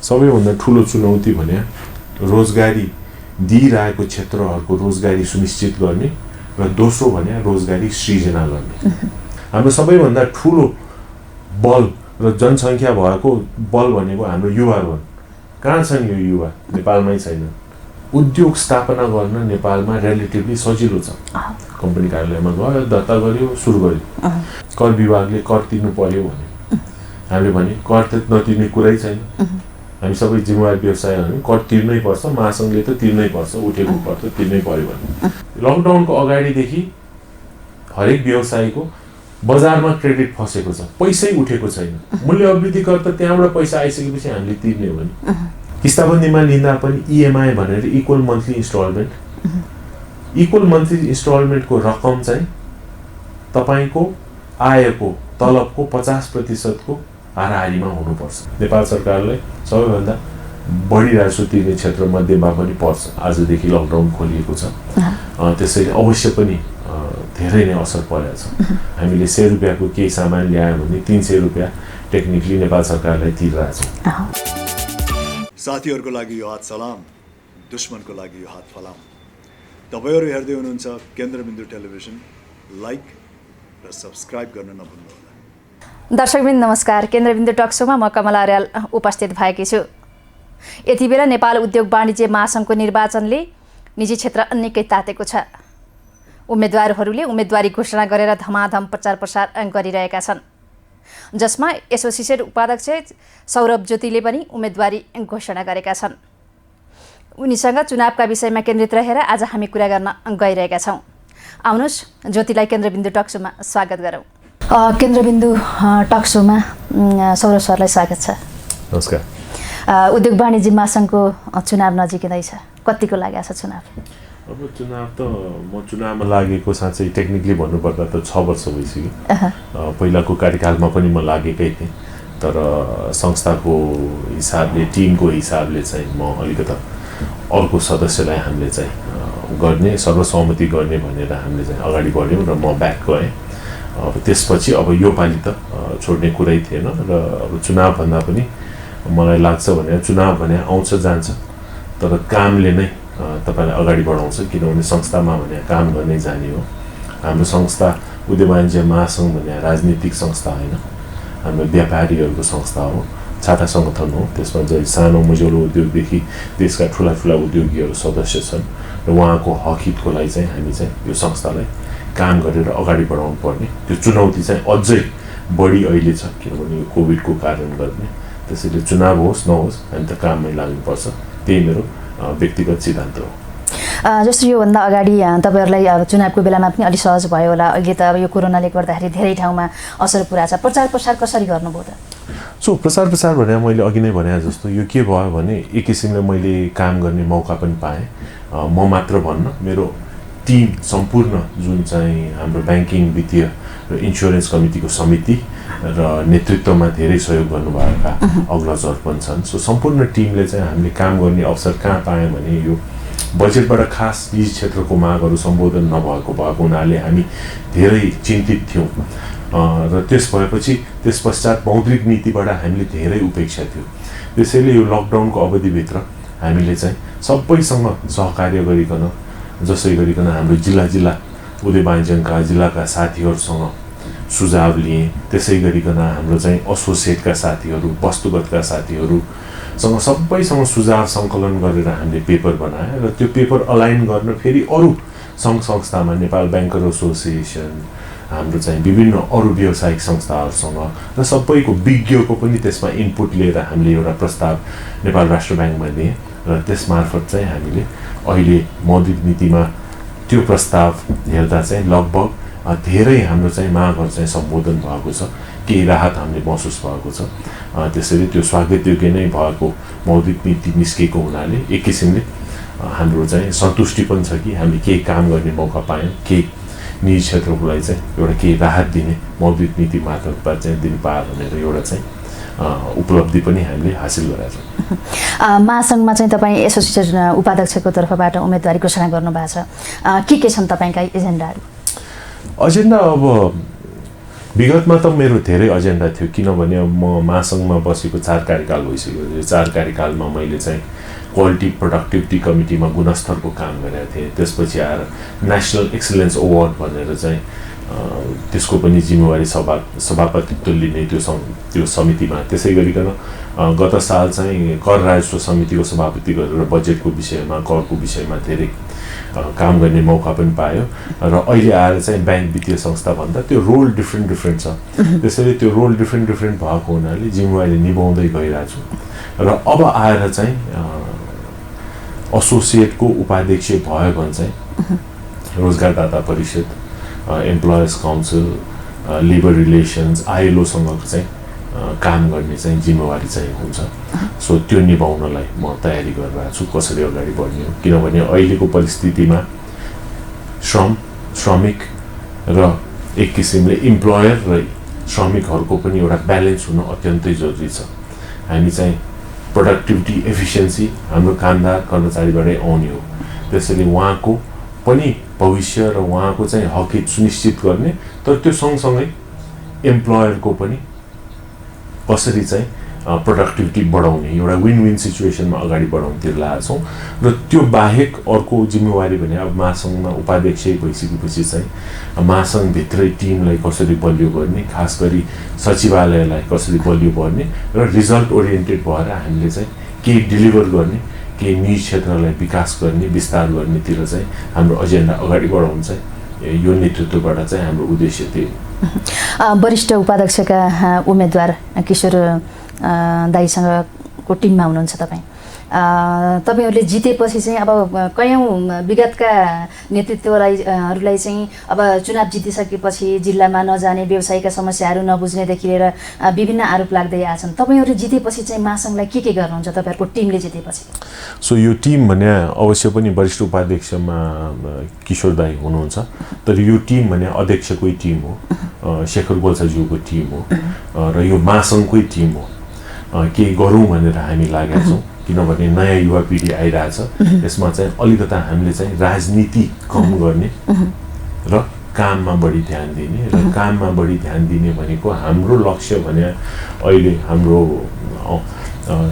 सबैभन्दा ठुलो चुनौती भने रोजगारी दिइरहेको क्षेत्रहरूको रोजगारी सुनिश्चित गर्ने र दोस्रो भने रोजगारी सृजना गर्ने। हाम्रो सबैभन्दा ठुलो बल र जनसङ्ख्या भएको बल भनेको हाम्रो युवावर्ग। कहाँ छन् यो युवा? नेपालमै छैन। उद्योग स्थापना गर्न नेपालमा रिलेटिभली सजिलो छ। कम्पनी कार्यालयमा गयो, दर्ता गर्यो, सुरु गर्यो। कर विभागले कर तिर्नु पर्यो भने हामीले भने कर त नतिर्ने कुरै छैन। हामी सबै जिम्मेवार व्यवसायहरू कर तिर्नै पर्छ, महासङ्घले त तिर्नै पर्छ, उठेको कर त तिर्नै पर्यो भने। लकडाउनको अगाडिदेखि हरेक व्यवसायको बजारमा क्रेडिट फसेको छ, पैसै उठेको छैन। मूल्य अभिवृद्धि कर त त्यहाँबाट पैसा आइसकेपछि हामीले तिर्ने हो भने किस्ताबन्दीमा लिँदा पनि इएमआई भनेर इक्वल मन्थली इन्स्टलमेन्टको रकम चाहिँ तपाईँको आयको तलबको 50%को हाराहारीमा हुनुपर्छ। नेपाल सरकारलाई सबैभन्दा बढी राजस्व तिर्ने क्षेत्र मध्येमा पनि पर्छ। आजदेखि लकडाउन खोलिएको छ, त्यसैले अवश्य पनि धेरै नै असर परेको छ। हामीले 100 रुपियाँको केही सामान ल्यायो भने 300 रुपियाँ टेक्निकली नेपाल सरकारलाई तिरिरहेको छ। साथीहरूको लागि यो हात सलाम, दुश्मनको लागि यो हात फलाम। तपाईहरू हेर्दै हुनुहुन्छ केन्द्रबिन्दु टेलिभिजन। लाइक र सब्सक्राइब गर्न नभुल्नुहोला। दर्शकवृन्द नमस्कार। केन्द्रबिन्दु टक सोमा म कमला अर्याल उपस्थित भएकी छु। यति बेला नेपाल उद्योग वाणिज्य महासङ्घको निर्वाचनले निजी क्षेत्र निकै तातेको छ। उम्मेदवारहरूले उम्मेदवारी घोषणा गरेर धमाधम प्रचार प्रसार गरिरहेका छन्, जसमा एसोसिएसन उपाध्यक्ष सौरभ ज्योतिले पनि उम्मेदवारी घोषणा गरेका छन्। उनीसँग चुनावका विषयमा केन्द्रित रहेर आज हामी कुरा गर्न गइरहेका छौँ। आउनुहोस् ज्योतिलाई केन्द्रबिन्दु टक सोमा स्वागत गरौँ। केन्द्रबिन्दु टक सोमा सौरभ सरलाई स्वागत छ। नमस्कार। उद्योग वाणिज्य महासङ्घको चुनाव नजिकै छ, कतिको लागेको छ चुनाव? अब चुनाव त म चुनावमा लागेको साँच्चै टेक्निकली भन्नुपर्दा त 6 वर्ष भइसक्यो। पहिलाको कार्यकालमा पनि म लागेकै थिएँ, तर संस्थाको हिसाबले, टिमको हिसाबले चाहिँ म अलिकता अर्को सदस्यलाई हामीले चाहिँ गर्ने, सर्वसहमति गर्ने भनेर हामीले चाहिँ अगाडि बढ्यौँ र म ब्याक गएँ। अब त्यसपछि अब यो पालि त छोड्ने कुरै थिएन र अब चुनावभन्दा पनि मलाई लाग्छ भने चुनाव भने आउँछ जान्छ, तर कामले नै तपाईँलाई अगाडि बढाउँछ। किनभने संस्थामा भने काम गर्नै जाने हो। हाम्रो संस्था उद्योग वाणिज्य महासङ्घ भने राजनीतिक संस्था होइन, हाम्रो व्यापारीहरूको संस्था हो, छाटा सङ्गठन हो। त्यसमा चाहिँ सानो मझौलो उद्योगदेखि देशका ठुला ठुला उद्योगीहरू सदस्य छन् र उहाँको हक हितको लागि चाहिँ हामी चाहिँ यो संस्थालाई काम गरेर अगाडि बढाउनु पर्ने। त्यो चुनौती चाहिँ अझै बढी अहिले छ, किनभने यो कोभिडको कारण गर्ने। त्यसैले चुनाव होस् नहोस् हामी त काममै लाग्नुपर्छ। त्यही मेरो व्यक्तिगत सिद्धान्त हो। जस्तो योभन्दा अगाडि तपाईँहरूलाई अब चुनावको बेलामा पनि अलिक सहज भयो होला। अहिले त अब यो कोरोनाले गर्दाखेरि धेरै ठाउँमा असर पुऱ्याएको छ। प्रचार प्रसार कसरी गर्नुभयो त? प्रचार भने मैले अघि नै भने जस्तो यो के भयो भने एक किसिमले मैले काम गर्ने मौका पनि पाएँ। म मात्र भन्न, मेरो टिम सम्पूर्ण जुन चाहिँ हाम्रो ब्याङ्किङ, वित्तीय र इन्सुरेन्स कमिटीको समिति र नेतृत्वमा धेरै सहयोग गर्नुभएका अग्रजहरू पनि छन्। सम्पूर्ण टिमले चाहिँ हामीले काम गर्ने अवसर कहाँ पायौँ भने यो बजेटबाट खास निजी क्षेत्रको मागहरू सम्बोधन भएको हुनाले हामी धेरै चिन्तित थियौँ र त्यस पश्चात मौद्रिक नीतिबाट हामीले धेरै उपेक्षा थियो। त्यसैले यो लकडाउनको अवधिभित्र हामीले चाहिँ सबैसँग सहकार्य गरिकन, जसै गरिकन हाम्रो जिल्ला उद्योग वाणिज्यका जिल्लाका साथीहरूसँग सुझाव लिएँ। त्यसै गरिकन हाम्रो चाहिँ एसोसिएटका साथीहरू, वस्तुगतका साथीहरूसँग सबैसँग सुझाव सङ्कलन गरेर हामीले पेपर बनाएँ र त्यो पेपर अलाइन गर्न फेरि अरू सङ्घ संस्थामा नेपाल ब्याङ्कर एसोसिएसन, हाम्रो चाहिँ विभिन्न अरू व्यावसायिक संस्थाहरूसँग र सबैको विज्ञको पनि त्यसमा इनपुट लिएर हामीले एउटा प्रस्ताव नेपाल राष्ट्र ब्याङ्कमा दिएँ र त्यसमार्फत चाहिँ हामीले अहिले मौद्रिक नीतिमा त्यो प्रस्ताव हेर्दा चाहिँ लगभग धेरै हाम्रो चाहिँ मागहरू चाहिँ सम्बोधन भएको छ, केही राहत हामीले महसुस भएको छ। त्यसैले त्यो स्वागतयोग्य नै भएको मौद्रिक नीति निस्केको हुनाले एक किसिमले हाम्रो चाहिँ सन्तुष्टि पनि छ कि हामीले केही काम गर्ने मौका पायौँ, केही निजी क्षेत्रको लागि चाहिँ एउटा केही राहत दिने मौद्रिक नीति मार्फत चाहिँ दिन पायो भनेर एउटा चाहिँ उपलब्धि पनि हामीले हासिल गरेका छौँ। महासङ्घमा चाहिँ तपाईँ एसोसिएसन उपाध्यक्षको तर्फबाट उम्मेदवारी घोषणा गर्नुभएको छ। के छन् तपाईँका एजेन्डाहरू? एजेन्डा अब विगतमा त मेरो धेरै एजेन्डा थियो, किनभने म महासङ्घमा बसेको 4 कार्यकाल भइसक्यो। 4 कार्यकालमा मैले चाहिँ क्वालिटी प्रोडक्टिभिटी कमिटीमा गुणस्तरको काम गरेको थिएँ। त्यसपछि आएर नेसनल एक्सलेन्स अवार्ड भनेर चाहिँ त्यसको पनि जिम्मेवारी सभापतित्व लिने त्यो समितिमा। त्यसै गरिकन गत साल चाहिँ कर राजस्व समितिको सभापति गरेर बजेटको विषयमा, करको विषयमा धेरै काम गर्ने मौका पनि पायो। र अहिले आएर चाहिँ ब्याङ्क वित्तीय संस्था भन्दा त्यो रोल डिफ्रेन्ट छ। त्यसैले त्यो रोल डिफ्रेन्ट भएको हुनाले जिम्मेवारी निभाउँदै गइरहेको छु। र अब आएर चाहिँ एसोसिएटको उपाध्यक्ष भयो भने चाहिँ रोजगारदाता परिषद, एम्प्लोयर्स काउन्सिल, लेबर रिलेसन्स, ILOसँग चाहिँ काम गर्ने चाहिँ जिम्मेवारी चाहिँ हुन्छ। सो त्यो निभाउनलाई म तयारी गरिरहेको छु, कसरी अगाडि बढ्ने हो। किनभने अहिलेको परिस्थितिमा श्रमिक र एक किसिमले इम्प्लोयर र श्रमिकहरूको पनि एउटा ब्यालेन्स हुन अत्यन्तै जरुरी छ। हामी चाहिँ प्रोडक्टिभिटी, एफिसियन्सी हाम्रो कामदार कर्मचारीबाटै आउने हो। त्यसैले उहाँको पनि भविष्य र उहाँको चाहिँ हक हित सुनिश्चित गर्ने, तर त्यो सँगसँगै एम्प्लोयरको पनि कसरी चाहिँ प्रोडक्टिभिटी बढाउने, एउटा विन विन सिचुएसनमा अगाडि बढाउनेतिर लागेका छौँ। र त्यो बाहेक अर्को जिम्मेवारी भने अब महासङ्घमा उपाध्यक्ष भइसकेपछि चाहिँ महासङ्घभित्रै टिमलाई कसरी बलियो गर्ने, खास गरी सचिवालयलाई कसरी बलियो गर्ने र रिजल्ट ओरिएन्टेड भएर हामीले चाहिँ केही डिलिभर गर्ने, केही निजी क्षेत्रलाई विकास गर्ने, विस्तार गर्नेतिर चाहिँ हाम्रो एजेन्डा अगाडि बढाउनु चाहिँ यो नेतृत्वबाट चाहिँ हाम्रो उद्देश्य थियो। वरिष्ठ उपाध्यक्षका उम्मेदवार किशोर दाइसँगको टिममा हुनुहुन्छ तपाईँ। तपाईहरूले जितेपछि चाहिँ अब कयौँ विगतका नेतृत्वहरूलाई चाहिँ अब चुनाव जितिसकेपछि जिल्लामा नजाने, व्यवसायिकका समस्याहरू नबुझ्नेदेखि लिएर विभिन्न आरोप लाग्दै आछन्। तपाईँहरू जितेपछि चाहिँ महासङ्घलाई के गर्नुहुन्छ तपाईँहरूको टिमले जितेपछि? सो यो टिम भने अवश्य पनि वरिष्ठ उपाध्यक्षमा किशोर दाई हुनुहुन्छ, तर यो टिम भने अध्यक्षकै टिम हो, शेखर गोल्छाज्यूको टिम हो र यो महासङ्घकै टिम हो। केही गरौँ भनेर हामी लागेका छौँ, किनभने नयाँ युवा पिँढी आइरहेछ। यसमा चाहिँ अलिकता हामीले चाहिँ राजनीति कम गर्ने र काममा बढी ध्यान दिने। र काममा बढी ध्यान दिने भनेको हाम्रो लक्ष्य भने अहिले हाम्रो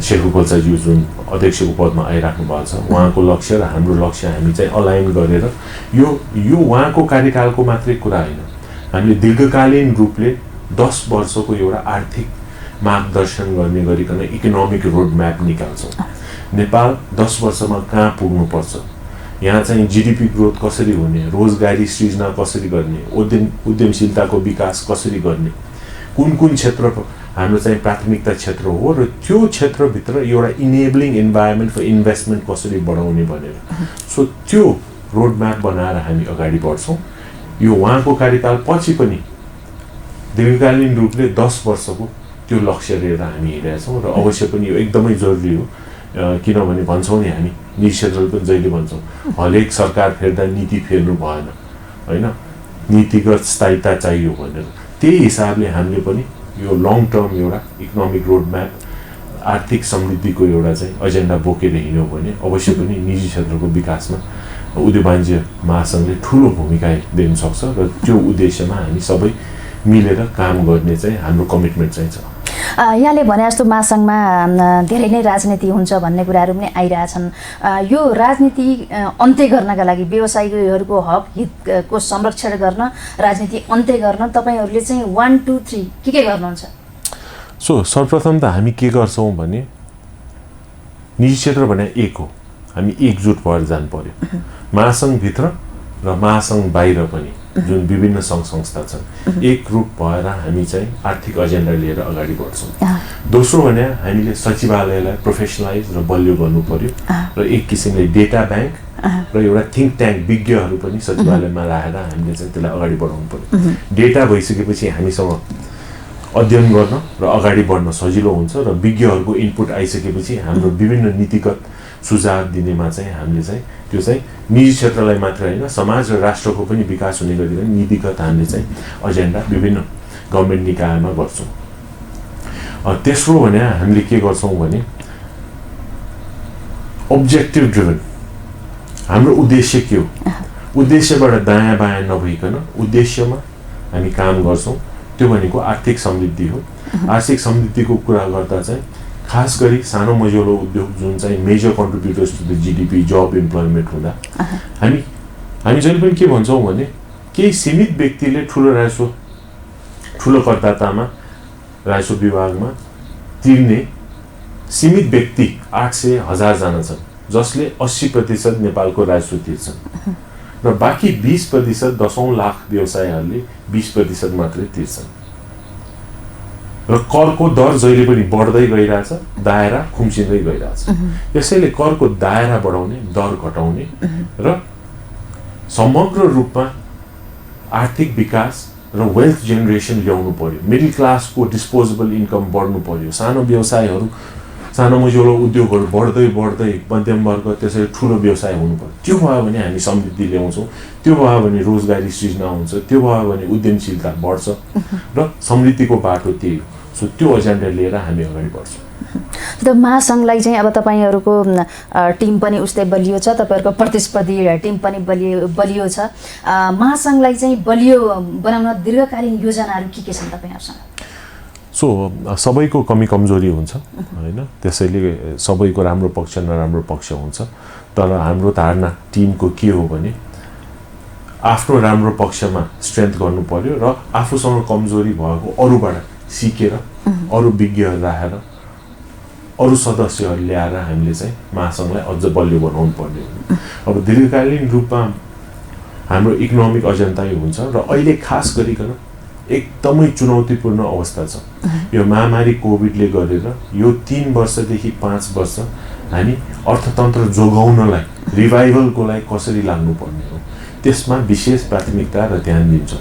शेखर गोल्छाज्यू जुन अध्यक्षको पदमा आइराख्नु भएको छ, उहाँको लक्ष्य र हाम्रो लक्ष्य हामी चाहिँ अलाइन गरेर यो उहाँको कार्यकालको मात्रै कुरा होइन, हामीले दीर्घकालीन रूपले 10 वर्षको एउटा आर्थिक मार्गदर्शन गर्ने गरिकन इकोनोमिक रोड म्याप निकाल्छौँ। नेपाल 10 वर्षमा कहाँ पुग्नुपर्छ, यहाँ चाहिँ GDP ग्रोथ कसरी हुने, रोजगारी सृजना कसरी गर्ने, उद्यमशीलताको विकास कसरी गर्ने, कुन क्षेत्र हाम्रो चाहिँ प्राथमिकता क्षेत्र हो र त्यो क्षेत्रभित्र एउटा इनेबलिङ इन्भाइरोमेन्ट फर इन्भेस्टमेन्ट कसरी बढाउने भनेर। सो त्यो रोड म्याप बनाएर हामी अगाडि बढ्छौँ। यो उहाँको कार्यकाल पछि पनि दीर्घकालीन रूपले 10 वर्षको त्यो लक्ष्य लिएर हामी हिँडेछौँ र अवश्य पनि यो एकदमै जरुरी हो। किनभने भन्छौँ नि हामी निजी क्षेत्रले पनि जहिले भन्छौँ, हरेक सरकार फेर्दा नीति फेर्नु भएन होइन, नीतिगत स्थायित्व चाहियो भनेर। त्यही हिसाबले हामीले पनि यो लङ टर्म एउटा इकोनोमिक रोड म्याप, आर्थिक समृद्धिको एउटा चाहिँ एजेन्डा बोकेर हिँड्यौँ भने अवश्य पनि निजी क्षेत्रको विकासमा उद्योग वाणिज्य महासङ्घले ठुलो भूमिका दिन सक्छ र त्यो उद्देश्यमा हामी सबै मिलेर काम गर्ने चाहिँ हाम्रो कमिटमेन्ट चाहिँ छ। यहाँले भने जस्तो महासङ्घमा धेरै नै राजनीति हुन्छ भन्ने कुराहरू पनि आइरहेछन्। यो राजनीति अन्त्य गर्नका लागि, व्यवसायीहरूको हक हितको संरक्षण गर्न, राजनीति अन्त्य गर्न तपाईँहरूले चाहिँ 1 2 3 के गर्नुहुन्छ? सो सर्वप्रथम त हामी के गर्छौँ भने निजी क्षेत्र भने एक हो, हामी एकजुट भएर जानु पर्यो। महासङ्घभित्र र महासङ्घ बाहिर पनि जुन विभिन्न सङ्घ संस्था छन्, एक रूप भएर हामी चाहिँ आर्थिक एजेन्डा लिएर अगाडि बढ्छौँ। दोस्रो भने हामीले सचिवालयलाई प्रोफेसनलाइज र बलियो गर्नु पर्यो र एक किसिमले डेटा ब्याङ्क र एउटा थिङ्क ट्याङ्क विज्ञहरू पनि सचिवालयमा राखेर हामीले चाहिँ त्यसलाई अगाडि बढाउनु पर्यो। डेटा भइसकेपछि हामीसँग अध्ययन गर्न र अगाडि बढ्न सजिलो हुन्छ र विज्ञहरूको इनपुट आइसकेपछि हाम्रो विभिन्न नीतिगत सुझाव दिनेमा चाहिँ हामीले चाहिँ त्यो चाहिँ निजी क्षेत्रलाई मात्र होइन, समाज र राष्ट्रको पनि विकास हुने गरिकन नीतिगत हामीले चाहिँ एजेन्डा विभिन्न गभर्मेन्ट निकायमा गर्छौँ। तेस्रो भने हामीले के गर्छौँ भने अब्जेक्टिभ ड्रिभन, हाम्रो उद्देश्य के हो, उद्देश्यबाट दायाँ बायाँ नभइकन उद्देश्यमा हामी काम गर्छौँ। त्यो भनेको आर्थिक समृद्धि हो। आर्थिक समृद्धिको कुरा गर्दा चाहिँ खास गरी सानो मझौलो उद्योग जुन चाहिँ major contributors to the GDP, जब इम्प्लोइमेन्ट हुँदा हामी जहिले पनि के भन्छौँ भने केही सीमित व्यक्तिले ठुलो करदातामा राजस्व विभागमा तिर्ने सीमित व्यक्ति 800,000 जना छन् जसले 80% नेपालको राजस्व तिर्छन् र बाँकी 20% 10औं लाख व्यवसायहरूले 20% मात्रै तिर्छन् र करको दर जहिले पनि बढ्दै गइरहेछ, दायरा खुम्चिँदै गइरहेछ। त्यसैले करको दायरा बढाउने, दर घटाउने र समग्र रूपमा आर्थिक विकास र वेल्थ जेनेरेसन ल्याउनु पर्यो। मिडल क्लासको डिस्पोजेबल इन्कम बढ्नु पर्यो। सानो व्यवसायहरू, सानो मझौलो उद्योगहरू बढ्दै मध्यम वर्ग त्यसरी ठुलो व्यवसाय हुनु पर्यो। त्यो भयो भने हामी समृद्धि ल्याउँछौँ, त्यो भयो भने रोजगारी सृजना हुन्छ, त्यो भयो भने उद्यमशीलता बढ्छ र समृद्धिको बाटो त्यही हो। सो त्यो एजेन्डा लिएर हामी अगाडि बढ्छौँ। त महासङ्घलाई चाहिँ अब तपाईँहरूको टिम पनि उस्तै बलियो छ, तपाईँहरूको प्रतिस्पर्धी टिम पनि बलियो छ। महासङ्घलाई चाहिँ बलियो बनाउन दीर्घकालीन योजनाहरू के छन् तपाईँहरूसँग? सो सबैको कमी कमजोरी हुन्छ हैन, त्यसैले सबैको राम्रो पक्ष नराम्रो पक्ष हुन्छ। तर हाम्रो धारणा टिमको के हो भने आफ्नो राम्रो पक्षमा स्ट्रेन्थ गर्नु पर्यो र आफूसँग कमजोरी भएको अरूबाट सिकेर अरू विज्ञहरू राखेर अरू सदस्यहरू ल्याएर हामीले चाहिँ महासङ्घलाई अझ बलियो बनाउनु पर्ने हो। अब दीर्घकालीन रूपमा हाम्रो इकोनोमिक एजेन्डा हुन्छ र अहिले खास गरिकन एकदमै चुनौतीपूर्ण अवस्था छ। यो महामारी कोभिडले गरेर यो 3 वर्षदेखि 5 वर्ष हामी अर्थतन्त्र जोगाउनलाई, रिभाइभलको लागि कसरी लाग्नुपर्ने हो त्यसमा विशेष प्राथमिकता र ध्यान दिन्छ।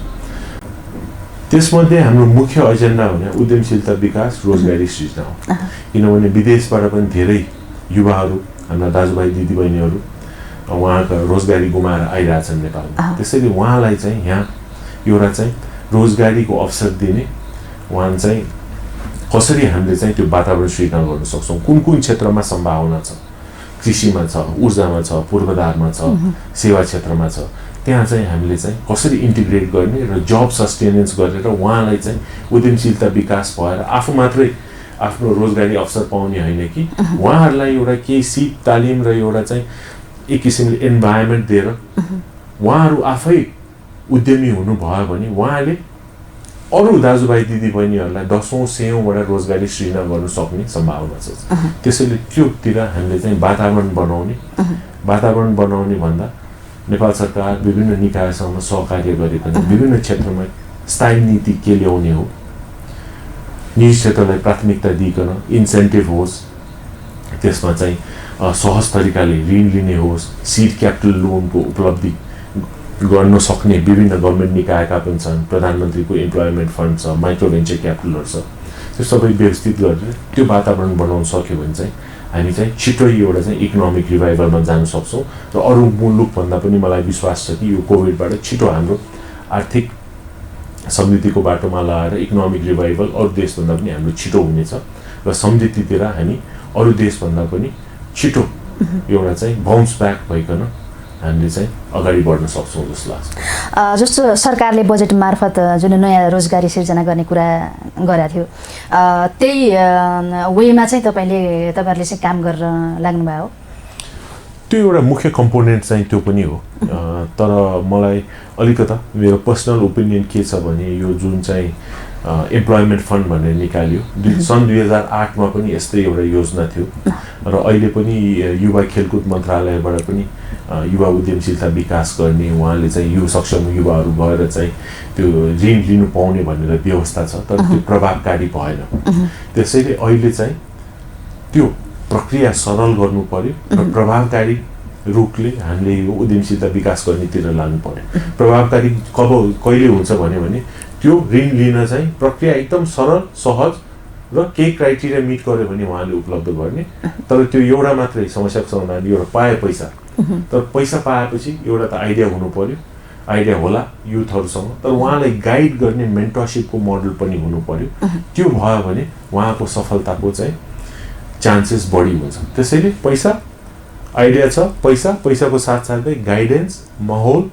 त्यसमध्ये हाम्रो मुख्य एजेन्डा भने उद्यमशीलता विकास, रोजगारी सृजना हो। किनभने विदेशबाट पनि धेरै युवाहरू, हाम्रा दाजुभाइ दिदीबहिनीहरू उहाँका रोजगारी गुमाएर आइरहेछन् नेपालमा। त्यसैले उहाँलाई चाहिँ यहाँ एउटा चाहिँ रोजगारीको अवसर दिने, उहाँ चाहिँ कसरी हामीले चाहिँ त्यो वातावरण सृजना गर्न सक्छौँ, कुन क्षेत्रमा सम्भावना छ, कृषिमा छ, ऊर्जामा छ, पूर्वाधारमा छ, सेवा क्षेत्रमा छ, त्यहाँ चाहिँ हामीले चाहिँ कसरी इन्टिग्रेट गर्ने र जब सस्टेनेन्स गरेर उहाँलाई चाहिँ उद्यमशीलता विकास भएर आफू मात्रै आफ्नो रोजगारी अवसर पाउने होइन कि उहाँहरूलाई एउटा केही सिप तालिम र एउटा चाहिँ एक किसिमले इन्भाइरोमेन्ट दिएर उहाँहरू आफै उद्यमी हुनुभयो भने उहाँले अरू दाजुभाइ दिदीबहिनीहरूलाई 10औं 100औँबाट रोजगारी सृजना गर्न सक्ने सम्भावना छ। त्यसैले त्योतिर हामीले चाहिँ वातावरण बनाउने भन्दा नेपाल सरकार विभिन्न निकायसँग सहकार्य गरिकन विभिन्न क्षेत्रमा स्थायी नीति के ल्याउने हो, निजी क्षेत्रलाई प्राथमिकता दिइकन इन्सेन्टिभ होस्, त्यसमा चाहिँ सहज तरिकाले ऋण लिने होस्, सीड क्यापिटल लोनको उपलब्धि गर्न सक्ने विभिन्न गभर्मेन्ट निकायका पनि छन्, प्रधानमन्त्रीको इम्प्लोइमेन्ट फन्ड छ, माइक्रो भेन्चर क्यापिटलहरू छ, त्यो सबै व्यवस्थित गरेर त्यो वातावरण बनाउन सक्यो भने चाहिँ हामी चाहिँ छिटो एउटा चाहिँ इकोनोमिक रिभाइभलमा जान सक्छौँ र अरू मुलुकभन्दा पनि मलाई विश्वास छ कि यो कोभिडबाट छिटो हाम्रो आर्थिक समृद्धिको बाटोमा लगाएर इकोनोमिक रिभाइभल अरू देशभन्दा पनि हाम्रो छिटो हुनेछ र समृद्धितिर हामी अरू देशभन्दा पनि छिटो एउटा चाहिँ बाउन्स ब्याक भइकन हामीले चाहिँ अगाडि बढ्न सक्छौँ जस्तो लाग्छ। जस्तो सरकारले बजेट मार्फत जुन नयाँ रोजगारी सिर्जना गर्ने कुरा गरेको थियो, त्यही वेमा चाहिँ तपाईँहरूले चाहिँ काम गरेर लाग्नुभयो हो? त्यो एउटा मुख्य कम्पोनेन्ट चाहिँ त्यो पनि हो। तर मलाई अलिकता मेरो पर्सनल ओपिनियन के छ भने यो जुन चाहिँ एम्प्लोइमेन्ट फन्ड भनेर निकाल्यो सन् 2008मा पनि यस्तै एउटा योजना थियो र अहिले पनि युवा खेलकुद मन्त्रालयबाट पनि युवा उद्यमशीलता विकास गर्ने, उहाँले चाहिँ यो सक्षम युवाहरू गएर चाहिँ त्यो ऋण लिनु पाउने भनेर व्यवस्था छ, तर त्यो प्रभावकारी भएन। त्यसैले अहिले चाहिँ त्यो प्रक्रिया सरल गर्नु पर्यो र प्रभावकारी रूपले हामीले यो उद्यमशीलता विकास गर्नेतिर लाग्नु पर्यो। प्रभावकारी कहिले हुन्छ भने त्यो ऋण लिन चाहिँ प्रक्रिया एकदम सरल, सहज र केही क्राइटेरिया मिट गर्यो भने उहाँले उपलब्ध गर्ने। तर त्यो एउटा मात्रै समस्याको समाधान, एउटा पाए पैसा, तर पैसा पाएपछि एउटा त आइडिया हुनु पर्यो, आइडिया होला युथहरूसँग, तर उहाँलाई गाइड गर्ने मेन्टरसिपको मोडल पनि हुनु पर्यो। त्यो भयो भने उहाँको सफलताको चाहिँ चान्सेस बढी हुन्छ। त्यसैले पैसा, आइडिया छ, पैसाको साथसाथै गाइडेन्स, माहौल,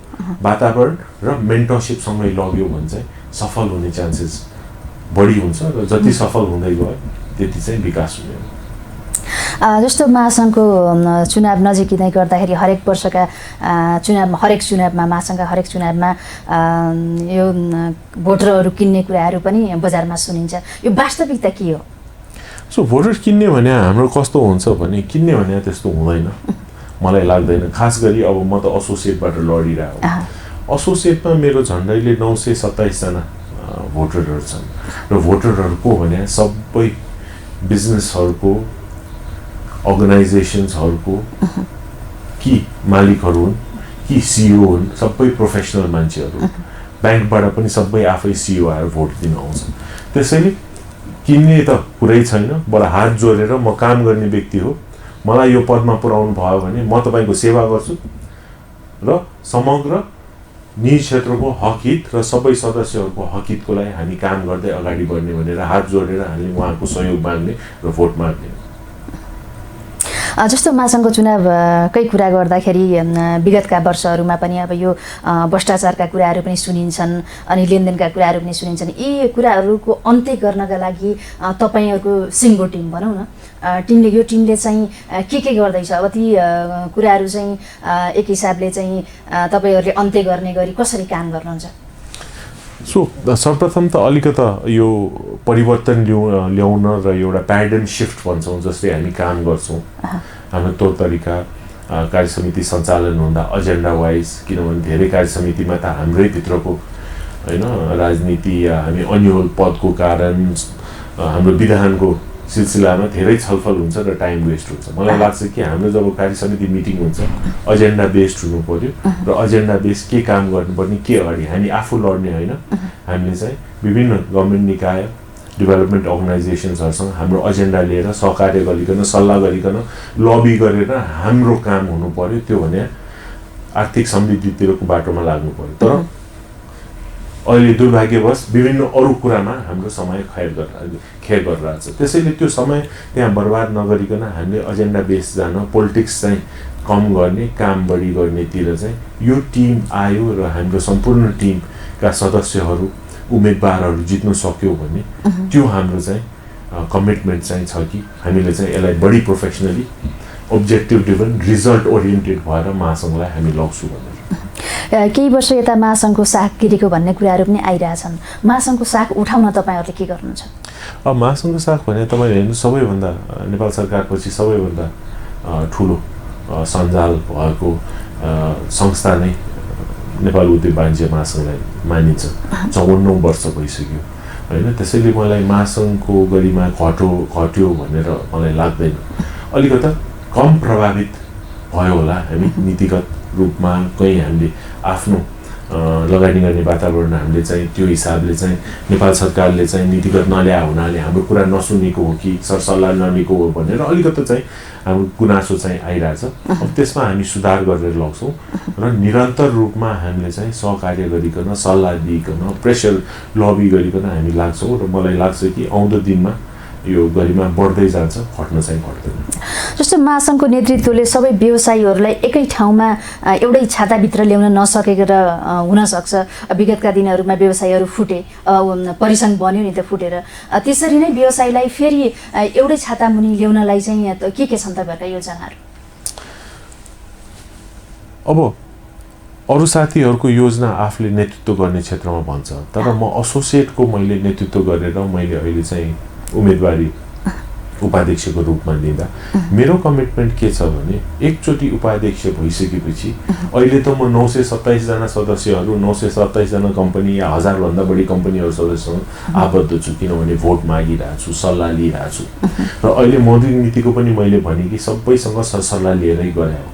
वातावरण र मेन्टरसिपसँगै लग्यो भने चाहिँ सफल हुने चान्सेस बढी हुन्छ र जति सफल हुँदै गयो त्यति चाहिँ विकास हुने हो। जस्तो महासङ्घको चुनाव नजिकै गर्दाखेरि हरेक वर्षका चुनावमा महासङ्घका हरेक चुनावमा यो भोटरहरू किन्ने कुराहरू पनि बजारमा सुनिन्छ। यो वास्तविकता के हो? सो भोटर किन्ने भने हाम्रो कस्तो हुन्छ भने किन्ने भने त्यस्तो हुँदैन मलाई लाग्दैन। खास गरी अब म त एसोसिएटबाट लडिरहेको एसोसिएटमा मेरो झन्डैले 927 जना भोटरहरू छन् र भोटरहरूको भने सबै बिजनेसहरूको अर्गनाइजेसन्सहरूको कि मालिकहरू हुन् कि सिइओ हुन्, सबै प्रोफेसनल मान्छेहरू। ब्याङ्कबाट पनि सबै आफै सिइओ आएर भोट दिन आउँछ। त्यसैले किन्ने त कुरै छैन। बडा हात जोडेर म काम गर्ने व्यक्ति हो, मलाई यो पदमा पुर्याउनु भयो भने म तपाईँको सेवा गर्छु र समग्र निजी क्षेत्रको हकहित र सबै सदस्यहरूको हकहितको लागि हामी काम गर्दै अगाडि बढ्ने भनेर हात जोडेर हामी उहाँको सहयोग माग्ने र भोट माग्ने। जस्तो महासङ्घको चुनावकै कुरा गर्दाखेरि विगतका वर्षहरूमा पनि अब यो भ्रष्टाचारका कुराहरू पनि सुनिन्छन् अनि लेनदेनका कुराहरू पनि सुनिन्छन्। यी कुराहरूको अन्त्य गर्नका लागि तपाईँहरूको सिङ्गो टिम भनौँ न, यो टिमले चाहिँ के गर्दैछ? अब ती कुराहरू चाहिँ एक हिसाबले चाहिँ तपाईँहरूले अन्त्य गर्ने गरी कसरी काम गर्नुहुन्छ? सो सर्वप्रथम त अलिकता यो परिवर्तन ल्याउन र एउटा प्याराडाइम शिफ्ट भन्छौँ जस्तै हामी काम गर्छौँ। हाम्रो तौर तरिका कार्यसमिति सञ्चालन हुँदा एजेन्डा वाइज, किनभने धेरै कार्यसमितिमा त हाम्रै भित्रको होइन राजनीति या हामी अन्यल पदको कारण हाम्रो विधानको सिलसिलामा धेरै छलफल हुन्छ र टाइम वेस्ट हुन्छ। मलाई लाग्छ कि हाम्रो जब कार्यसमिति मिटिङ हुन्छ एजेन्डा बेस्ड हुनु पर्यो र एजेन्डा बेस्ड के काम गर्नुपर्ने के अगाडि हामी आफू लड्ने होइन, हामीले चाहिँ विभिन्न गभर्मेन्ट निकाय डेभलपमेन्ट अर्गनाइजेसन्सहरूसँग हाम्रो एजेन्डा लिएर सहकार्य गरिकन सल्लाह गरिकन लबी गरेर हाम्रो काम हुनु पर्यो। त्यो भने आर्थिक समृद्धितिरको बाटोमा लाग्नु पर्यो। तर अहिले दुर्भाग्यवश विभिन्न अरू कुरामा हाम्रो समय खेर गरिरहेछ। त्यसैले त्यो समय त्यहाँ बर्बाद नगरिकन हामीले एजेन्डा बेस जान, पोलिटिक्स चाहिँ कम गर्ने, काम बढी गर्नेतिर चाहिँ यो टिम आयो र हाम्रो सम्पूर्ण टिमका सदस्यहरू उम्मेदवारहरू जित्न सक्यो भने त्यो हाम्रो चाहिँ कमिटमेन्ट चाहिँ छ कि हामीले चाहिँ यसलाई बढी professionally objective driven result oriented भएर महासङ्घलाई हामी लग्छौँ भनेर। केही वर्ष यता महासङ्घको साख गिरेको भन्ने कुराहरू पनि आइरहेछन्। महासङ्घको साख उठाउन तपाईँहरूले के गर्नुहुन्छ? अब महासङ्घको साख भने तपाईँले हेर्नु सबैभन्दा नेपाल सरकारपछि सबैभन्दा ठुलो सञ्जाल भएको संस्था नै नेपाल उद्योग वाणिज्य महासङ्घलाई मानिन्छ। 54 वर्ष भइसक्यो होइन। त्यसैले मलाई महासङ्घको गरिमा घट्यो भनेर मलाई लाग्दैन। अलिकता कम प्रभावित भयो होला हामी नीतिगत रूपमा, कहीँ हामीले आफ्नो लगानी गर्ने वातावरण हामीले चाहिँ त्यो हिसाबले चाहिँ नेपाल सरकारले चाहिँ नीतिगत नल्या हुनाले हाम्रो कुरा नसुनेको हो कि सरसल्लाह नलिएको हो भनेर अलिकति चाहिँ हाम्रो गुनासो चाहिँ आइरहेछ। अब त्यसमा हामी सुधार गरेर लग्छौँ र निरन्तर रूपमा हामीले चाहिँ सहकार्य गरिकन सल्लाह दिइकन प्रेसर लबी गरिकन हामी लाग्छौँ र मलाई लाग्छ कि आउँदो दिनमा यो गरिमा बढ्दै जान्छ, घट्न चाहिँ घट्दैन। जस्तो महासङ्घको नेतृत्वले सबै व्यवसायीहरूलाई एकै ठाउँमा एउटै छाताभित्र ल्याउन नसकेको र हुनसक्छ विगतका दिनहरूमा व्यवसायीहरू फुटे, परिसङ्घ बन्यो नि त फुटेर। त्यसरी नै व्यवसायीलाई फेरि एउटै छातामुनि ल्याउनलाई चाहिँ के छन् तपाईँहरूका योजनाहरू? अब अरू साथीहरूको योजना आफूले नेतृत्व गर्ने क्षेत्रमा भन्छ, तर म एसोसिएटको मैले नेतृत्व गरेर मैले अहिले चाहिँ उम्मेदवारी उपाध्यक्षको रूपमा लिँदा मेरो कमिटमेन्ट के छ भने एकचोटि उपाध्यक्ष भइसकेपछि अहिले त म 927 जना सदस्यहरू, 927 जना कम्पनी या 1000 भन्दा बढी कम्पनीहरू सदस्यसँग आबद्ध छु, किनभने भोट मागिरहेको छु, सल्लाह लिइरहेको छु र अहिले मौद्रिक नीतिको पनि मैले भने कि सबैसँग सरसल्लाह लिएरै गरे हो।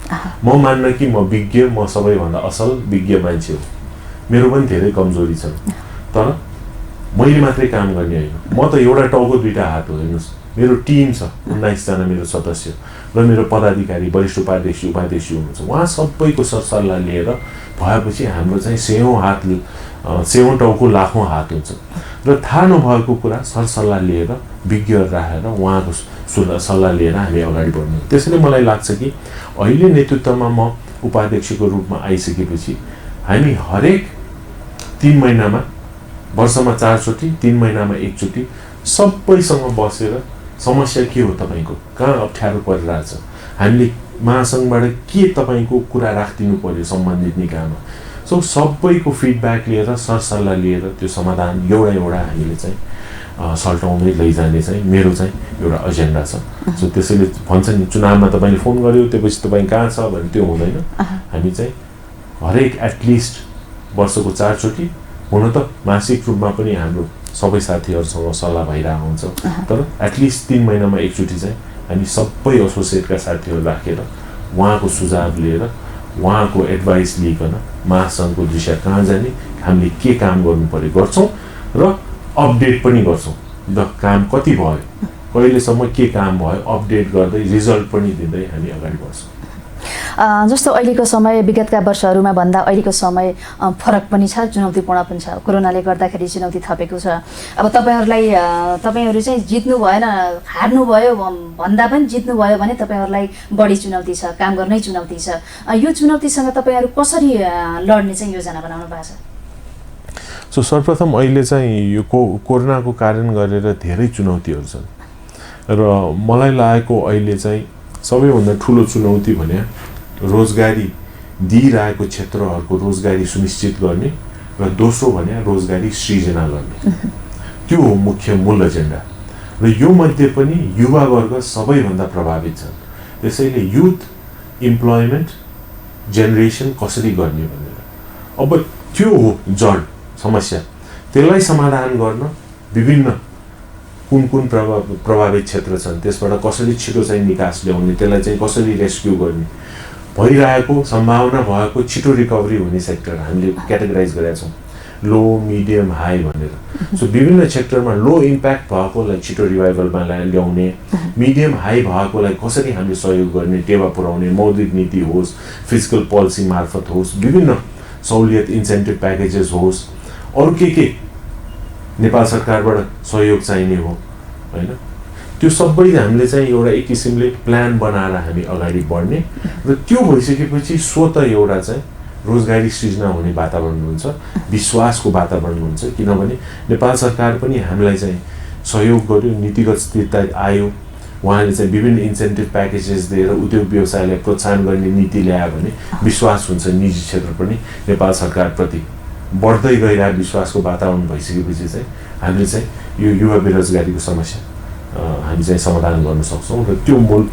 म मान्न कि म विज्ञ, म सबैभन्दा असल विज्ञ मान्छे हो, मेरो पनि धेरै कमजोरी छन्, तर मैले मात्रै काम गर्ने होइन। म त एउटा टाउको दुईटा हात हो। हेर्नुहोस् मेरो टिम छ 19 जना मेरो सदस्य र मेरो पदाधिकारी वरिष्ठ उपाध्यक्ष हुनुहुन्छ। उहाँ सबैको सरसल्लाह लिएर भएपछि हाम्रो चाहिँ सयौँ टाउको लाखौँ हात हुन्छ र थाहा नभएको कुरा सरसल्लाह लिएर विज्ञ राखेर उहाँको सल्लाह लिएर हामी अगाडि बढ्नु। त्यसैले मलाई लाग्छ कि अहिले नेतृत्वमा म उपाध्यक्षको रूपमा आइसकेपछि हामी हरेक 3 महिनामा वर्षमा 4 चोटि 3 महिनामा 1 चोटि सबैसँग बसेर समस्या के हो तपाईँको, कहाँ अप्ठ्यारो परिरहेछ, हामीले महासङ्घबाट के तपाईँको कुरा राखिदिनु पर्यो सम्बन्धित निकायमा। सो सबैको फिडब्याक लिएर सरसल्लाह लिएर त्यो समाधान एउटा हामीले चाहिँ सल्टाउँदै लैजाने चाहिँ मेरो चाहिँ एउटा एजेन्डा छ। सो त्यसैले भन्छ नि चुनावमा तपाईँले फोन गर्यो त्यसपछि तपाईँ कहाँ छ भने त्यो हुँदैन। हामी चाहिँ हरेक एटलिस्ट वर्षको 4 चोटि, हुन त मासिक रूपमा पनि हाम्रो सबै साथीहरूसँग सल्लाह भइरहेको हुन्छ, तर एटलिस्ट 3 महिनामा 1 चोटि चाहिँ हामी सबै एसोसिएटका साथीहरू राखेर उहाँको सुझाव लिएर उहाँको एडभाइस लिइकन महासङ्घको दिशा कहाँ जाने, हामीले के काम गर्नु पर्यो गर्छौँ र अपडेट पनि गर्छौँ। ल काम कति भयो, कहिलेसम्म के काम भयो, अपडेट गर्दै रिजल्ट पनि दिँदै हामी अगाडि बढ्छौँ। जस्तो अहिलेको समय विगतका वर्षहरूमा भन्दा अहिलेको समय फरक पनि छ, चुनौतीपूर्ण पनि छ। कोरोनाले गर्दाखेरि चुनौती थपेको छ। अब तपाईँहरू चाहिँ जित्नु भएन, हार्नुभयो भन्दा पनि जित्नुभयो भने तपाईँहरूलाई बढी चुनौती छ, काम गर्नै चुनौती छ। यो चुनौतीसँग तपाईँहरू कसरी लड्ने चाहिँ योजना बनाउनु भएको छ? सो सर्वप्रथम अहिले चाहिँ यो कोरोनाको कारण गरेर धेरै चुनौतीहरू छन् र मलाई लागेको अहिले चाहिँ सबैभन्दा ठुलो चुनौती भने रोजगारी दिइरहेको क्षेत्रहरूको रोजगारी सुनिश्चित गर्ने र दोस्रो भने रोजगारी सृजना गर्ने। त्यो हो मुख्य मूल एजेन्डा र यो मध्ये पनि युवा वर्ग सबैभन्दा प्रभावित छन्। त्यसैले युथ इम्प्लोइमेन्ट जेनेरेसन कसरी गर्ने भनेर अब त्यो हो जड समस्या। त्यसलाई समाधान गर्न विभिन्न कुन प्रभावित क्षेत्र छन् त्यसबाट कसरी छिटो चाहिँ निकास ल्याउने, त्यसलाई चाहिँ कसरी रेस्क्यु गर्ने, भइरहेको सम्भावना भएको छिटो रिकभरी हुने सेक्टर हामीले क्याटेगराइज गरेका छौँ, लो मिडियम हाई भनेर। सो विभिन्न सेक्टरमा लो इम्प्याक्ट भएकोलाई छिटो रिभाइभलमा ल्याउने, मिडियम हाई भएकोलाई कसरी हामीले सहयोग गर्ने, टेवा पुर्याउने, मौद्रिक नीति होस्, फिजिकल पोलिसी मार्फत होस्, विभिन्न सहुलियत इन्सेन्टिभ प्याकेजेस होस्, अरू के नेपाल सरकारबाट सहयोग चाहिने हो होइन, त्यो सबै हामीले चाहिँ एउटा एक किसिमले प्लान बनाएर हामी अगाडि बढ्ने र त्यो भइसकेपछि स्वतः एउटा चाहिँ रोजगारी सृजना हुने वातावरण हुन्छ, विश्वासको वातावरण हुन्छ। किनभने नेपाल सरकार पनि हामीलाई चाहिँ सहयोग गर्यो, नीतिगत स्थिरता आयो, उहाँले चाहिँ विभिन्न इन्सेन्टिभ प्याकेजेस दिएर उद्योग व्यवसायलाई प्रोत्साहन गर्ने नीति ल्यायो भने विश्वास हुन्छ निजी क्षेत्र पनि नेपाल सरकारप्रति बढ्दै गइरहेको विश्वासको वातावरण भइसकेपछि चाहिँ हामीले चाहिँ यो युवा बेरोजगारीको समस्या हामी चाहिँ समाधान गर्न सक्छौँ र त्यो मूल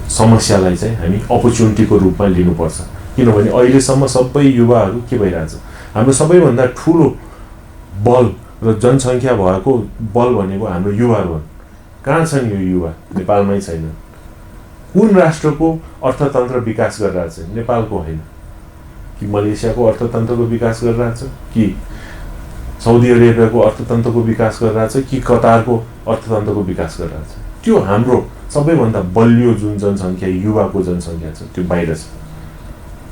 समस्यालाई चाहिँ हामी अपर्च्युनिटीको रूपमा लिनुपर्छ। किनभने अहिलेसम्म सबै युवाहरू के भइरहेछ, हाम्रो सबैभन्दा ठुलो बल र जनसङ्ख्या भएको बल भनेको हाम्रो युवाहरू हुन्। कहाँ छन् यो युवा? नेपालमै छैन। कुन राष्ट्रको अर्थतन्त्र विकास गरिरहेछ? नेपालको होइन कि मलेसियाको अर्थतन्त्रको विकास गरिरहेछ कि साउदी अरेबियाको अर्थतन्त्रको विकास गरिरहेछ कि कतारको अर्थतन्त्रको विकास गरिरहेछ? त्यो हाम्रो सबैभन्दा बलियो जुन जनसङ्ख्या युवाको जनसङ्ख्या छ त्यो बाहिर छ